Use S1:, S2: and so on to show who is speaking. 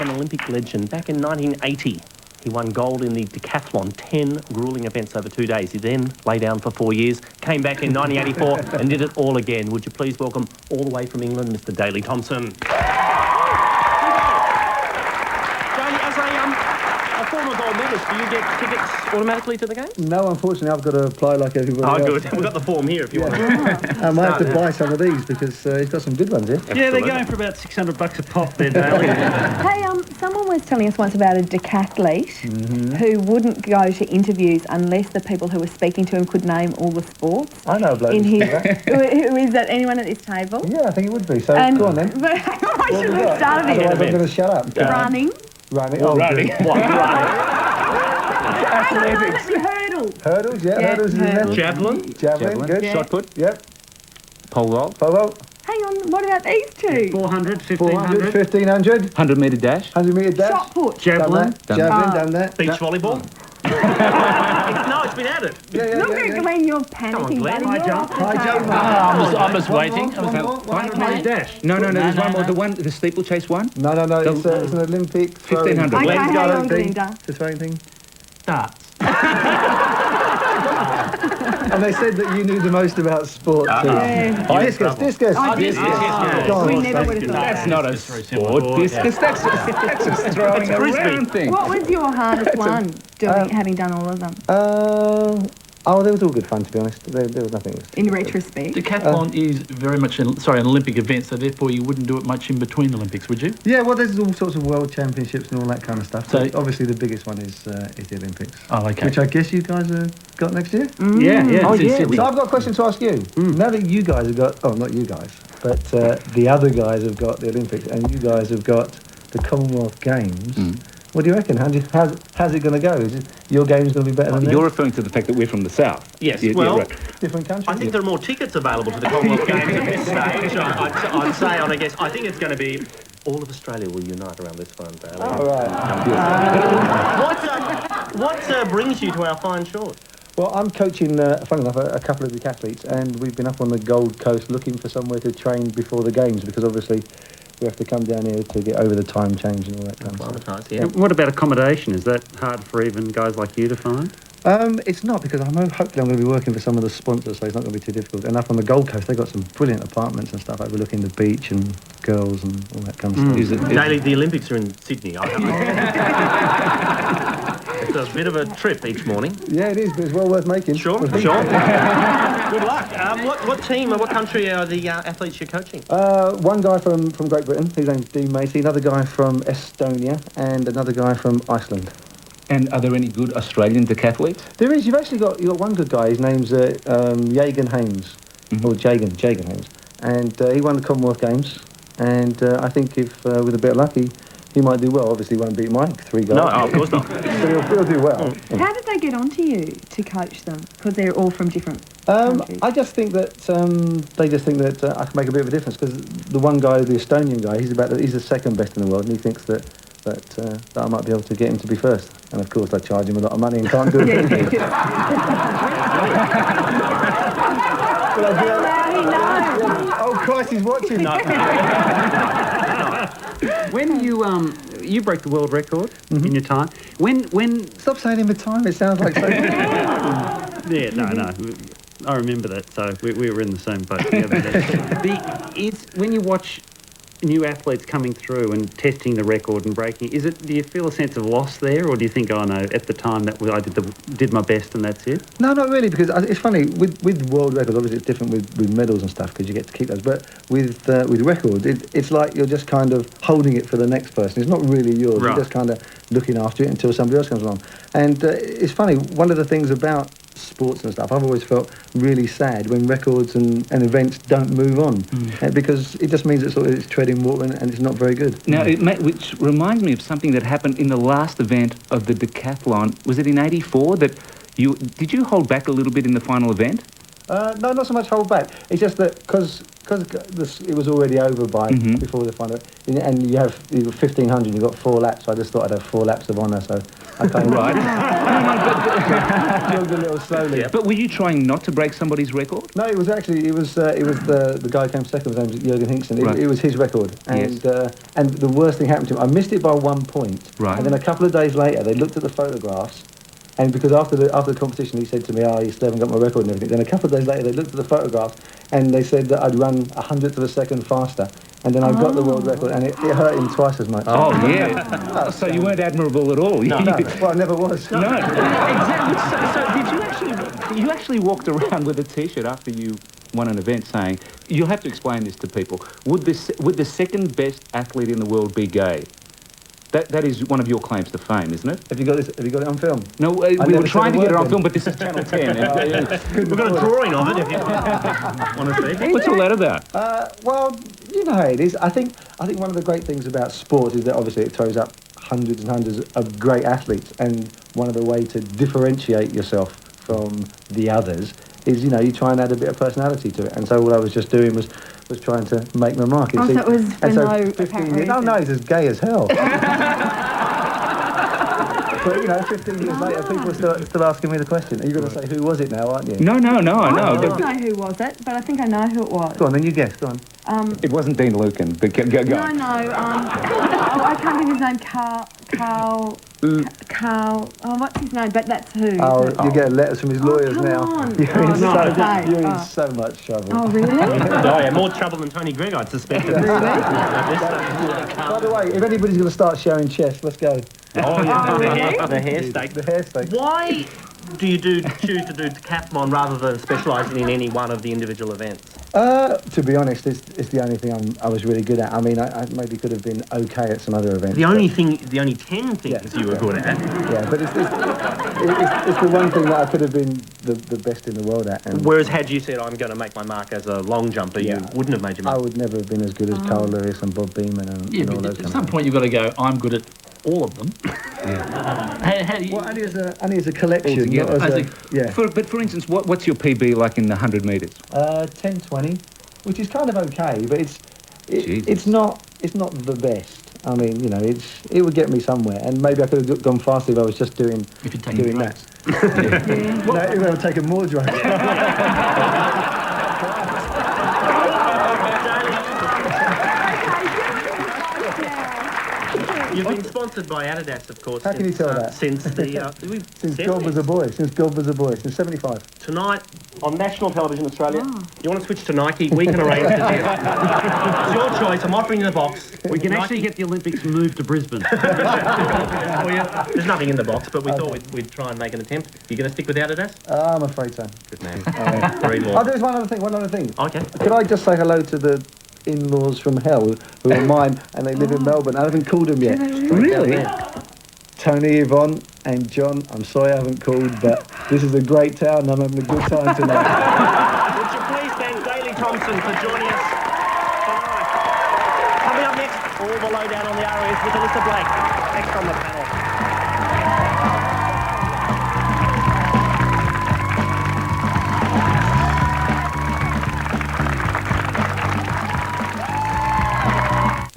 S1: an Olympic legend. Back in 1980, he won gold in the decathlon, 10 gruelling events over 2 days. He then lay down for 4 years, came back in 1984 and did it all again. Would you please welcome all the way from England, Mr. Daley Thompson. A former gold medalist, do you get tickets automatically to the game?
S2: No, unfortunately, I've got to apply like everybody else.
S1: Oh, good. We've got the form here if you want to.
S2: I might have to buy some of these because he's got some good ones here.
S3: Yeah, they're going for about $600 a pop there, Daley.
S4: Hey, someone was telling us once about a decathlete who wouldn't go to interviews unless the people who were speaking to him could name all the sports.
S2: I know a bloke
S4: in
S2: who's
S4: his,
S2: done that.
S4: Who is that? Anyone at this table?
S2: Yeah, I think it would be. So go on then.
S4: But I should have started it.
S2: Otherwise I'm going to shut up.
S4: Running.
S2: Running. Oh,
S1: Running.
S2: What?
S4: Athletics. Hurdles.
S2: Hurdles, yeah, hurdles is in there.
S1: Javelin.
S2: Javelin, good.
S4: Yeah.
S2: Shot put, yep.
S5: Pole vault.
S2: Pole vault.
S4: Hang on, what about these two?
S3: 400,
S2: 400,
S3: 1500.
S2: 1500.
S5: 100 metre dash.
S2: 100 metre dash.
S4: Shot put.
S3: Javelin.
S2: Javelin, done that.
S1: Beach volleyball. No, it's been added.
S2: Yeah,
S4: Look at Glenn, you're panicking,
S1: Glenn.
S4: buddy.
S3: High
S4: You're
S3: jump.
S4: off the
S2: High
S4: table.
S2: jump.
S5: I was waiting.
S3: 100 metre dash.
S5: No, there's one more. The steeplechase one.
S2: No, it's an Olympic throwing.
S5: 1500.
S4: Okay,
S2: Glenn's
S4: hang
S2: got
S4: on,
S2: a thing.
S4: Glinda.
S2: The throwing thing.
S3: Darts.
S2: And they said that you knew the most about sport too. Discus.
S4: Oh, discus.
S2: Go on,
S4: We
S2: Ross,
S4: never would have thought
S5: That's
S4: that.
S5: not a sport. Discus. That's just throwing
S1: That's frisbee.
S5: around thing.
S4: What was your hardest one, having done all of them?
S2: They was all good fun, to be honest. There was nothing.
S4: In retrospect?
S6: Decathlon is very much an Olympic event, so therefore you wouldn't do it much in between Olympics, would you?
S2: Yeah, well, there's all sorts of world championships and all that kind of stuff. So
S6: So-
S2: obviously the biggest one is the Olympics.
S6: Oh, okay.
S2: Which I guess you guys have got next year?
S3: Yeah.
S5: Oh,
S6: It's in
S5: yeah.
S6: Sydney.
S2: So I've got a question to ask you. Now that you guys have got, not you guys, but the other guys have got the Olympics and you guys have got the Commonwealth Games, what do you reckon? How's it going to go? Is your game's going to be better than
S5: You're
S2: theirs?
S5: referring to the fact that we're from the south.
S1: Yes,
S5: Yeah,
S1: well,
S5: right.
S2: Different countries?
S1: I think there are more tickets available to the Commonwealth Games at this stage. I'd say, I guess, I think it's going to be all of Australia will unite around this one, Daley.
S2: All right.
S1: What brings you to our fine shores?
S2: Well, I'm coaching, funny enough, a couple of decathletes, and we've been up on the Gold Coast looking for somewhere to train before the games because obviously we have to come down here to get over the time change and all that kind of stuff.
S1: Acclimatise, yeah.
S3: What about accommodation? Is that hard for even guys like you to find?
S2: It's not because hopefully I'm going to be working for some of the sponsors, so it's not going to be too difficult. And up on the Gold Coast, they've got some brilliant apartments and stuff overlooking the beach and girls and all that kind of stuff.
S1: Daley, the Olympics are in Sydney. It's a bit of a trip each morning.
S2: Yeah, it is, but it's well worth making.
S1: Sure. Good luck. What team or what country are the athletes you're coaching?
S2: One guy from Great Britain, his name's Dean Macy, another guy from Estonia, and another guy from Iceland.
S5: And are there any good Australian decathletes?
S2: There is. You've got one good guy. His name's Jagan Hames, or Jagan Hames, and he won the Commonwealth Games. And I think if with a bit of luck, he might do well. Obviously, he won't beat Mike 3 goals.
S1: No, of course not.
S2: But he'll do well.
S4: How did they get onto you to coach them? Because they're all from different countries.
S2: I just think that they just think that I can make a bit of a difference because the one guy, the Estonian guy, he's the second best in the world, and he thinks that I might be able to get him to be first. And of course, I charge him a lot of money and can't do it. Oh Christ, he's watching.
S3: When you broke the world record in your time, when
S2: Stop saying in the time. It sounds like so.
S3: yeah, no, I remember that. So we were in the same boat together. When you watch new athletes coming through and testing the record and breaking, do you feel a sense of loss there, or do you think, oh no, at the time I did my best and that's it?
S2: No, not really, because it's funny with world records. Obviously, it's different with medals and stuff because you get to keep those. But with records, it's like you're just kind of holding it for the next person. It's not really yours.
S1: Right.
S2: You're just kind of looking after it until somebody else comes along. And it's funny. One of the things about sports and stuff, I've always felt really sad when records and events don't move on because it just means it's treading water and it's not very good.
S5: Now, which reminds me of something that happened in the last event of the decathlon. Was it in '84 that did you hold back a little bit in the final event?
S2: No, not so much hold back. It's just that because it was already over by before the final, and you have 1,500, you've got 4 laps. So I just thought I'd have 4 laps of honour. So I kind of jogged a little slowly.
S1: Yeah.
S5: But were you trying not to break somebody's record?
S2: No, it was the guy who came second. His name was Jürgen Hinkson. It was his record, and the worst thing happened to him. I missed it by 1 point,
S5: Right.
S2: and then a couple of days later they looked at the photographs. And because after the competition, he said to me, you still haven't got my record and everything. Then a couple of days later, they looked at the photographs and they said that I'd run 100th of a second faster. And then I got the world record, and it hurt him twice as much.
S5: Oh, yeah. So you weren't admirable at all.
S2: No, well, I never was.
S5: No, exactly. So did you actually walked around with a T-shirt after you won an event saying, you'll have to explain this to people, would the second best athlete in the world be gay? That is one of your claims to fame, isn't it?
S2: Have you got it on film?
S5: No, we were trying to get it on film, but this is Channel 10.
S1: We've got a drawing of it, if you want to see.
S5: What's all that about?
S2: Well, you know how it is. I think one of the great things about sports is that obviously it throws up hundreds and hundreds of great athletes, and one of the ways to differentiate yourself from the others is, you try and add a bit of personality to it. And so all I was just doing was trying to make my mark.
S4: Oh, so it was for no apparent reason.
S2: No, he's as gay as hell. But 15 years later, people are still asking me the question. Are you going to say who was it now, aren't you?
S5: No, I know.
S4: I don't know who was it, but I think I know who it was.
S2: Go on, then you guess. Go on.
S5: It wasn't Dean Lucan, but go.
S4: No. I can't think of his name. Carl. Oh, what's his name? But that's who.
S2: Oh, you're getting letters from his lawyers
S4: come
S2: now.
S4: on.
S2: You're in so much trouble.
S4: Oh, really?
S1: More trouble than Tony Gregg, I'd suspect.
S2: By the way, if anybody's going to start showing chest, let's go.
S1: Oh, yeah. The hair steak.
S2: The hair steak.
S1: Why do you choose to do decathlon rather than specialising in any one of the individual events?
S2: To be honest, it's the only thing I was really good at. I mean, I maybe could have been okay at some other events.
S1: The only 10 things you were good at.
S2: Yeah, but it's the one thing that I could have been the best in the world at. And
S1: whereas had you said, I'm going to make my mark as a long jumper, you wouldn't have made your mark.
S2: I would never have been as good as Carl Lewis and Bob Beeman and all those
S6: At some point you've got to go, I'm good at all of them. How do you...
S2: Well, only as a collection, not as
S5: But for instance, what's your PB like in the 100 metres?
S2: 10:20, which is kind of okay, but it's not the best. I mean, it would get me somewhere, and maybe I could have gone faster if I was just doing that. No, it would have taken more drugs.
S1: You've been sponsored by Adidas, of course.
S2: How can you tell that?
S1: Since
S2: since God was a boy, since 75.
S1: Tonight on national television Australia, you want to switch to Nike, we can arrange the deal. It's your choice, I'm offering you the box.
S3: We can actually get the Olympics moved to Brisbane.
S1: There's nothing in the box, but we thought we'd try and make an attempt. You going to stick with Adidas?
S2: I'm afraid so.
S1: Good man.
S2: There's one other thing.
S1: Okay.
S2: Could I just say hello to the in-laws from hell who are mine, and they live in Melbourne? I haven't called them yet.
S5: Really?
S2: Tony, Yvonne and John, I'm sorry I haven't called, but this is a great town and I'm having a good time tonight.
S1: Would you please thank Daley Thompson for joining us tonight? Coming up next, all the lowdown on the RAS with Alyssa Blake. Next on the panel.